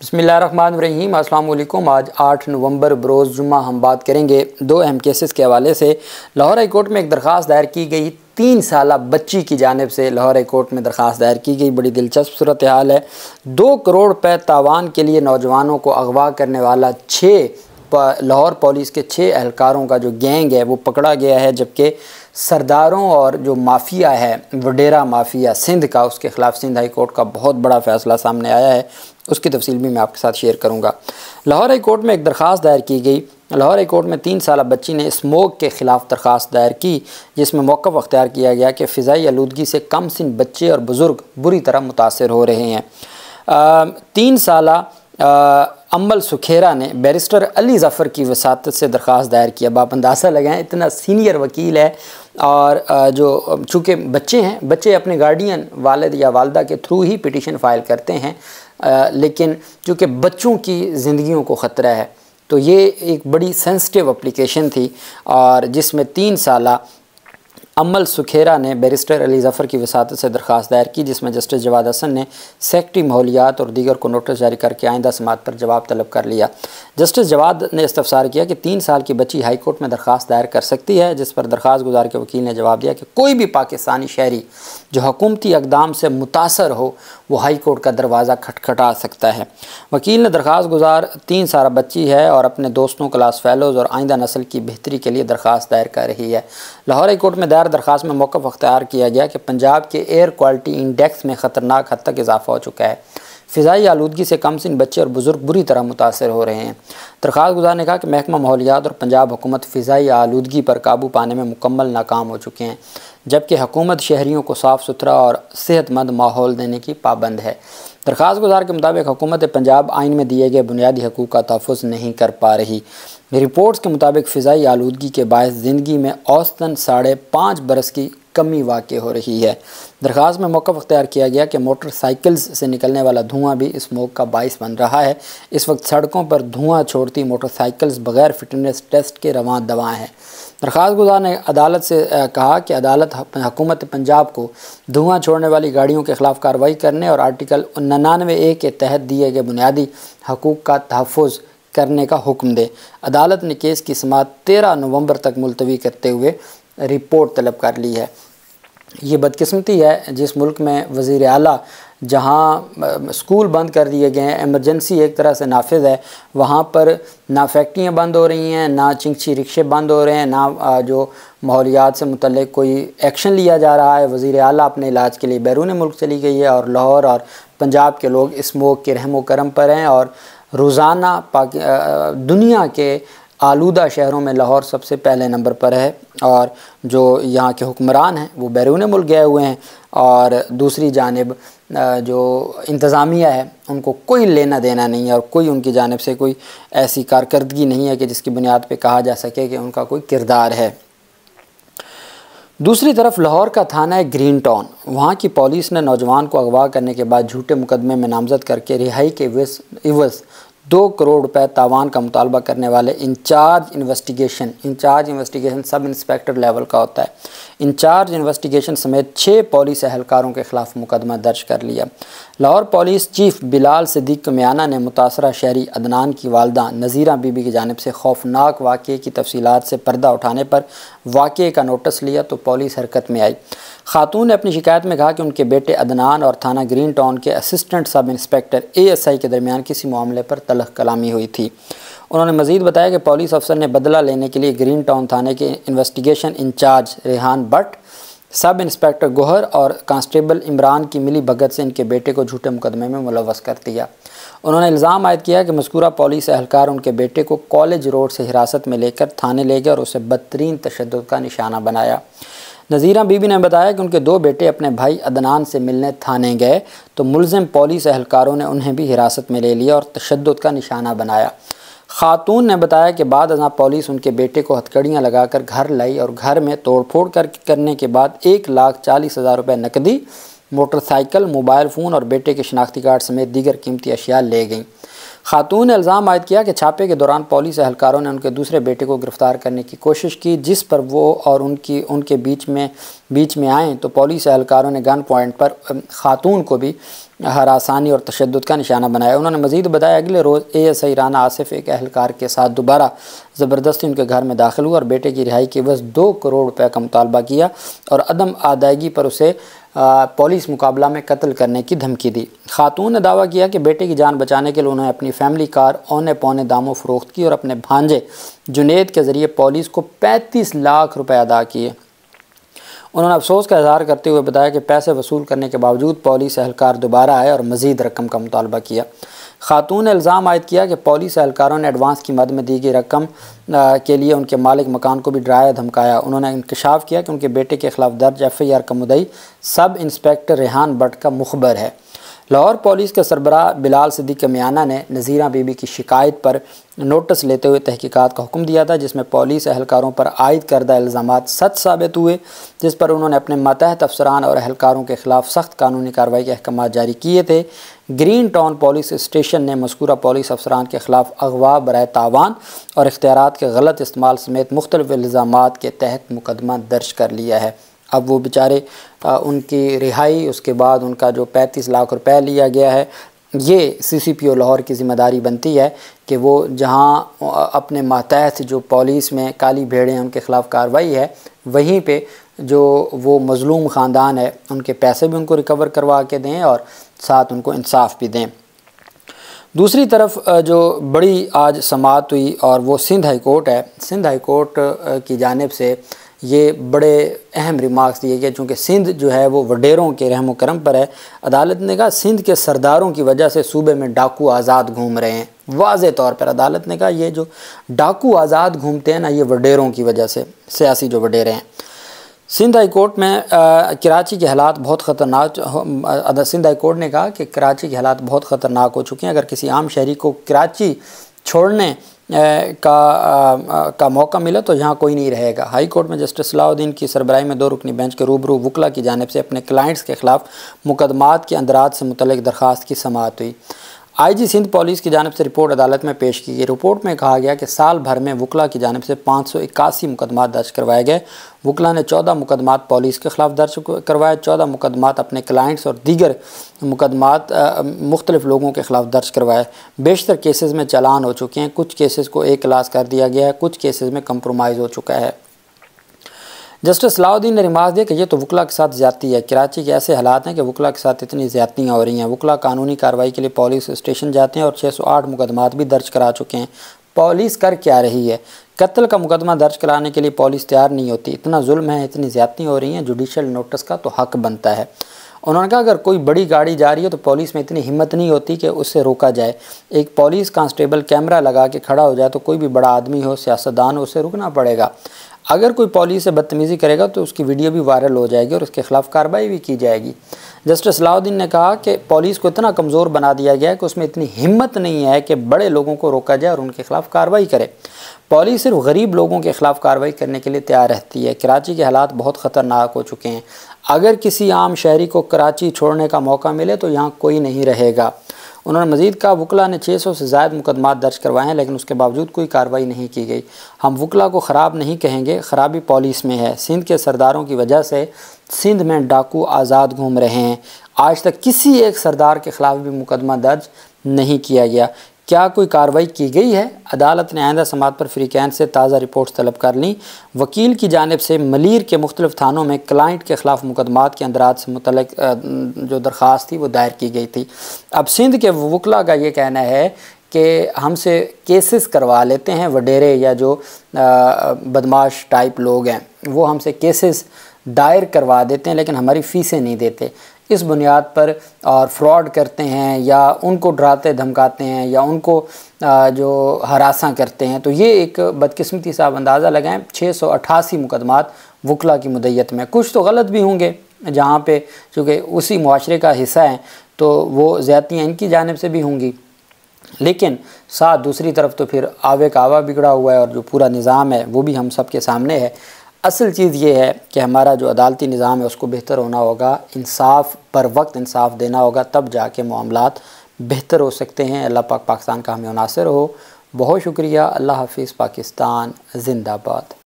बिस्मिल्लाहिर्रहमानिर्रहीम। अस्सलाम वालेकुम। आज 8 नवंबर बरोज़ जुम्मा हम बात करेंगे दो अहम केसेस के हवाले से। लाहौर हाई कोर्ट में एक दरख्वास्त दायर की गई 3 साला बच्ची की जानिब से लाहौर हाई कोर्ट में दरख्वास्त दायर की गई। बड़ी दिलचस्प सूरत हाल है। 2 करोड़ रुपये तावान के लिए नौजवानों को अगवा करने वाला लाहौर पुलिस के 6 एहलकारों का जो गैंग है वो पकड़ा गया है, जबकि सरदारों और जो माफिया है वडेरा माफिया सिंध का, उसके ख़िलाफ़ सिंध हाई कोर्ट का बहुत बड़ा फ़ैसला सामने आया है। उसकी तफसील भी मैं आपके साथ शेयर करूँगा। लाहौर हाई कोर्ट में एक दरख्वास्त दायर की गई। लाहौर हाई कोर्ट में 3 साला बच्ची ने स्मोक के ख़िलाफ़ दरख्वास्त दायर की, जिसमें मौक़िफ़ अख्तियार किया गया कि फ़िज़ाई आलूदगी से कम सिन बच्चे और बुज़ुर्ग बुरी तरह मुतासर हो रहे हैं। 3 साला अम्मल सुखेरा ने बैरिस्टर अली ज़फ़र की वसातत से दरख्वास्त दायर की। अब आप अंदाज़ा लगाएं, इतना सीनियर वकील है और जो चूँकि बच्चे हैं, बच्चे अपने गार्डियन वालिद या वालदा के थ्रू ही पिटीशन फ़ाइल करते हैं, लेकिन चूँकि बच्चों की ज़िंदगियों को ख़तरा है तो ये एक बड़ी सेंसिटिव एप्लीकेशन थी, और जिसमें 3 साला अम्मल सुखेरा ने बैरिस्टर अली ज़फ़र की वसातत से दरख्वास्त दायर की, जिसमें जस्टिस जवाद हसन ने सेक्रेटरी माहौलियात और दीगर को नोटिस जारी करके आइंदा समात पर जवाब तलब कर लिया। जस्टिस जवाद ने इस्तफ़सार किया कि 3 साल की बच्ची हाई कोर्ट में दरख्वास्त दायर कर सकती है, जिस पर दरख्वास्त गुजार के वकील ने जवाब दिया कि कोई भी पाकिस्तानी शहरी जो हुकूमती इक़दाम से मुतासर हो वो हाई कोर्ट का दरवाज़ा खटखटा सकता है। वकील ने दरख्वास्त गुजार 3 साल बच्ची है और अपने दोस्तों, क्लास फ़ेलोज़ और आइंदा नस्ल की बेहतरी के लिए दरख्वास्त दायर कर रही है। लाहौर हाई कोर्ट में दायर दरख्वास्त में मौक़िफ़ अख्तियार किया गया कि पंजाब के एयर क्वालिटी इंडेक्स में ख़तरनाक हद तक इजाफ़ा हो चुका है। फ़िज़ाई आलूदगी से कम सिन बच्चे और बुज़ुर्ग बुरी तरह मुतासर हो रहे हैं। दरख्वास्त गुजार ने कहा कि महकमा माहौलियात और पंजाब हुकूमत फ़िज़ाई आलूदगी पर काबू पाने में मुकम्मल नाकाम हो चुके हैं, जबकि हुकूमत शहरियों को साफ़ सुथरा और सेहतमंद माहौल देने की पाबंद है। दरख्वास्त गुजार के मुताबिक हुकूमत पंजाब आइन में दिए गए बुनियादी हकूक़ का तहफ़्फ़ुज़ नहीं कर पा रही। रिपोर्ट्स के मुताबिक फ़िज़ाई आलूदगी के बायस ज़िंदगी में औसतन 5.5 बरस की कमी वाक़ हो रही है। दरख्वास्त में मौक़िफ़ अख्तियार किया गया कि मोटरसाइकिल्स से निकलने वाला धुआं भी स्मोक का बाइस बन रहा है। इस वक्त सड़कों पर धुआं छोड़ती मोटरसाइकिल्स बग़ैर फिटनेस टेस्ट के रवां दवा हैं। दरख्वास्त गुजार ने अदालत से कहा कि अदालत हुकूमत पंजाब को धुआं छोड़ने वाली गाड़ियों के ख़िलाफ़ कार्रवाई करने और आर्टिकल 99A के तहत दिए गए बुनियादी हकूक़ का तहफ़्फ़ुज़ करने का हुक्म दे। अदालत ने केस की समाअत 13 नवंबर तक मुलतवी करते हुए रिपोर्ट तलब कर ली है। ये बदकिस्मती है जिस मुल्क में वज़ीर आला जहाँ स्कूल बंद कर दिए गए हैं, एमरजेंसी एक तरह से नाफिज है, वहाँ पर ना फैक्ट्रियाँ बंद हो रही हैं, ना चिंगची रिक्शे बंद हो रहे हैं, ना जो माहौलियात से मुतल्लिक़ कोई एक्शन लिया जा रहा है। वज़ीर आला अपने इलाज के लिए बैरून मुल्क चली गई है और लाहौर और पंजाब के लोग स्मोक के रहमो करम पर हैं, और रोज़ाना दुनिया के आलूदा शहरों में लाहौर सबसे पहले नंबर पर है, और जो यहाँ के हुक्मरान हैं वो बैरून मुल्क गए हुए हैं, और दूसरी जानिब जो इंतज़ामिया है उनको कोई लेना देना नहीं है और कोई उनकी जानिब से कोई ऐसी कारकर्दगी नहीं है कि जिसकी बुनियाद पे कहा जा सके कि उनका कोई किरदार है। दूसरी तरफ लाहौर का थाना है ग्रीन टाउन। वहाँ की पुलिस ने नौजवान को अगवा करने के बाद झूठे मुकदमे में नामजद करके रिहाई के इवज़ 2 करोड़ रुपए तावान का मुतालबा करने वाले incharge investigation sub inspector level का होता है, इंचार्ज इन्वेस्टिगेशन समेत 6 पुलिस एहलकारों के ख़िलाफ़ मुकदमा दर्ज कर लिया। लाहौर पुलिस चीफ बिलाल सिद्दीक कमियाना ने मुतासरा शहरी अदनान की वालदा नज़ीरा बीबी की जानिब से खौफनाक वाक़े की तफसीलात से पर्दा उठाने पर वाक़े का नोटिस लिया तो पुलिस हरकत में आई। खातून ने अपनी शिकायत में कहा कि उनके बेटे अदनान और थाना ग्रीन टाउन के असिस्टेंट सब इंस्पेक्टर ASI के दरमियान किसी मामले पर तलख़ कलामी हुई थी। उन्होंने मज़ीद बताया कि पुलिस अफसर ने बदला लेने के लिए ग्रीन टाउन थाने के investigation in charge Rehan Bhatt, sub inspector Gohar और कांस्टेबल इमरान की मिली भगत से इनके बेटे को झूठे मुकदमे में मुलव्वस कर दिया। उन्होंने इल्ज़ाम आयद किया कि मज़कूरा पुलिस एहलकार उनके बेटे को कॉलेज रोड से हिरासत में लेकर थाने ले गए और उसे बदतरीन तशद्दुद का निशाना बनाया। नज़ीरा बीबी ने बताया कि उनके 2 बेटे अपने भाई अदनान से मिलने थाने गए तो मुलज़िम पुलिस एहलकारों ने उन्हें भी हिरासत में ले लिया और तशद्दुद का निशाना बनाया। खातून ने बताया कि बाद अज़ां पुलिस उनके बेटे को हथकड़ियाँ लगाकर घर लाई और घर में तोड़फोड़ करने के बाद 1,40,000 रुपये नकदी, मोटरसाइकिल, मोबाइल फ़ोन और बेटे के शनाख्ती कार्ड समेत दीगर कीमती अशिया ले गईं। खातून ने इल्ज़ाम आयद किया कि छापे के दौरान पुलिस एहलकारों ने उनके दूसरे बेटे को गिरफ़्तार करने की कोशिश की, जिस पर वो और उनके बीच में आए तो पुलिस एहलकारों ने गन पॉइंट पर खातून को भी हरासानी और तशद्दुद का निशाना बनाया। उन्होंने मज़ीद बताया अगले रोज़ ASI राना आसिफ एक अहलकार के साथ दोबारा ज़बरदस्ती उनके घर में दाखिल हुआ और बेटे की रिहाई के बस 2 करोड़ रुपये का मुतालबा किया और अदम अदायगी पर उसे पुलिस मुकाबला में कत्ल करने की धमकी दी। खातून ने दावा किया कि बेटे की जान बचाने के लिए उन्होंने अपनी फैमिली कार औने पौने दामों फ़रोख्त की और अपने भांजे जुनेद के ज़रिए पुलिस को 35 लाख रुपये अदा किए। उन्होंने अफसोस का इजहार करते हुए बताया कि पैसे वसूल करने के बावजूद पुलिस एहलकार दोबारा आए और मज़ीद रकम का मुतालबा किया। खातून ने इल्ज़ाम आयद किया कि पुलिस एहलकारों ने एडवांस की मद में दी गई रकम के लिए उनके मालिक मकान को भी डराया धमकाया। उन्होंने इंकशाफ किया कि उनके बेटे के ख़िलाफ़ दर्ज FIR का मुद्दई सब इंस्पेक्टर रेहान भट्ट का मुखबर है। लाहौर पुलिस के सरबराह बिलाल सिद्दीकी मियाना ने नज़ीरा बीबी की शिकायत पर नोटिस लेते हुए तहकीकात का हुक्म दिया था, जिसमें पुलिस एहलकारों पर आयद करदा इल्ज़ामात सच साबित हुए, जिस पर उन्होंने अपने मातहत अफसरान और एहलकारों के ख़िलाफ़ सख्त कानूनी कार्रवाई के अहकाम जारी किए थे। ग्रीन टाउन पुलिस स्टेशन ने मज़कूरा पुलिस अफसरान के ख़िलाफ़ अगवा बराए तावान और इख्तियारात के गलत इस्तेमाल समेत मुख्तलिफ़ इल्ज़ामात के तहत मुकदमा दर्ज कर लिया है। अब वो बेचारे उनकी रिहाई, उसके बाद उनका जो 35 लाख रुपए लिया गया है, ये CCPO लाहौर की ज़िम्मेदारी बनती है कि वो जहाँ अपने मातहत जो पुलिस में काली भेड़ें उनके ख़िलाफ़ कार्रवाई है, वहीं पे जो वो मज़लूम ख़ानदान है उनके पैसे भी उनको रिकवर करवा के दें और साथ उनको इंसाफ भी दें। दूसरी तरफ जो बड़ी आज समाअत हुई और वो सिंध हाई कोर्ट है। सिंध हाई कोर्ट की जानिब से ये बड़े अहम रिमार्क्स दिए गए, चूँकि सिंध जो है वो वडेरों के रहम करम पर है। अदालत ने कहा सिंध के सरदारों की वजह से सूबे में डाकू आज़ाद घूम रहे हैं। वाज़े तौर पर अदालत ने कहा ये जो डाकू आज़ाद घूमते हैं ना, ये वडेरों की वजह से, सियासी जो वडेरे हैं। सिंध हाई कोर्ट में कराची के हालात बहुत ख़तरनाक, सिंध हाई कोर्ट ने कहा कि कराची के हालात बहुत ख़तरनाक हो चुके हैं। अगर किसी आम शहरी को कराची छोड़ने का मौका मिला तो यहाँ कोई नहीं रहेगा। हाई कोर्ट में जस्टिस सलाउद्दीन की सरबराही में 2 रुकनी बेंच के रूबरू वकला की जानिब से अपने क्लाइंट्स के ख़िलाफ़ मुकदमात के अंदराज से मुतल्लिक़ दरख्वास्त की समाअत हुई। IG सिंध पुलिस की जानिब से रिपोर्ट अदालत में पेश की गई। रिपोर्ट में कहा गया कि साल भर में वकला की जानिब से 581 मुकदमात दर्ज करवाए गए। वकला ने 14 मुकदमात पुलिस के ख़िलाफ़ दर्ज करवाए, 14 मुकदमात अपने क्लाइंट्स और दीगर मुकदमात मुख्तलिफ़ लोगों के ख़िलाफ़ दर्ज करवाए। बेशतर केसेस में चालान हो चुके हैं, कुछ केसेस को A क्लास कर दिया गया है, कुछ केसेस में कंप्रोमाइज़ हो चुका है। जस्टिस सलाउद्दीन ने रिमार्क दिया कि ये तो वकला के साथ ज़्यादती है। कराची के ऐसे हालात हैं कि वकला के साथ इतनी ज़्यादतियाँ हो रही हैं। वकला कानूनी कार्रवाई के लिए पुलिस स्टेशन जाते हैं और 608 मुकदमात भी दर्ज करा चुके हैं। पुलिस कर क्या रही है? कत्ल का मुकदमा दर्ज कराने के लिए पुलिस तैयार नहीं होती। इतना जुल्म है, इतनी ज़्यादतियाँ हो रही हैं, जुडिशल नोटिस का तो हक़ बनता है। उन्होंने कहा अगर कोई बड़ी गाड़ी जा रही है तो पुलिस में इतनी हिम्मत नहीं होती कि उससे रोका जाए। एक पुलिस कांस्टेबल कैमरा लगा के खड़ा हो जाए तो कोई भी बड़ा आदमी हो, सियासतदान हो, उसे रुकना पड़ेगा। अगर कोई पुलिस से बदतमीज़ी करेगा तो उसकी वीडियो भी वायरल हो जाएगी और उसके ख़िलाफ़ कार्रवाई भी की जाएगी। जस्टिस सलाउद्दीन ने कहा कि पुलिस को इतना कमज़ोर बना दिया गया है कि उसमें इतनी हिम्मत नहीं है कि बड़े लोगों को रोका जाए और उनके ख़िलाफ़ कार्रवाई करे। पुलिस सिर्फ गरीब लोगों के ख़िलाफ़ कार्रवाई करने के लिए तैयार रहती है। कराची के हालात बहुत ख़तरनाक हो चुके हैं। अगर किसी आम शहरी को कराची छोड़ने का मौका मिले तो यहाँ कोई नहीं रहेगा। उन्होंने मज़ीद कहा वकला ने 600 से ज़ायद मुकदमात दर्ज करवाए हैं, लेकिन उसके बावजूद कोई कार्रवाई नहीं की गई। हम वकला को ख़राब नहीं कहेंगे, ख़राबी पुलिस में है। सिंध के सरदारों की वजह से सिंध में डाकू आज़ाद घूम रहे हैं। आज तक किसी एक सरदार के ख़िलाफ़ भी मुकदमा दर्ज नहीं किया गया। क्या कोई कार्रवाई की गई है? अदालत ने आइंदा समाअत पर फ्रीकैन से ताज़ा रिपोर्ट्स तलब कर ली। वकील की जानिब से मलीर के मुख्तलिफ़ थानों में क्लाइंट के ख़िलाफ़ मुकदमात के अंदराज से मुतल्लिक़ जो दरख्वास्त थी वो दायर की गई थी। अब सिंध के वकला का ये कहना है कि हमसे केसेस करवा लेते हैं वडेरे या जो बदमाश टाइप लोग हैं, वो हमसे केसेस दायर करवा देते हैं लेकिन हमारी फ़ीसें नहीं देते। इस बुनियाद पर और फ्रॉड करते हैं या उनको डराते धमकाते हैं या उनको जो हरासा करते हैं। तो ये एक बदकिस्मती सा अंदाज़ा लगाएं, 688 मुकदमात वकला की मुद्दत में। कुछ तो गलत भी होंगे जहाँ पे, चूँकि उसी मुआशरे का हिस्सा हैं तो वो ज़्यादतियाँ इनकी जानिब से भी होंगी, लेकिन साथ दूसरी तरफ तो फिर आवे का आवा बिगड़ा हुआ है और जो पूरा निज़ाम है वो भी हम सब के सामने है। असल चीज़ ये है कि हमारा जो अदालती निज़ाम है उसको बेहतर होना होगा, इंसाफ पर वक्त इंसाफ देना होगा, तब जाके मामलात बेहतर हो सकते हैं। अल्लाह पाक पाकिस्तान का हमें नासिर हो। बहुत शुक्रिया। अल्लाह हाफिज़। पाकिस्तान जिंदाबाद।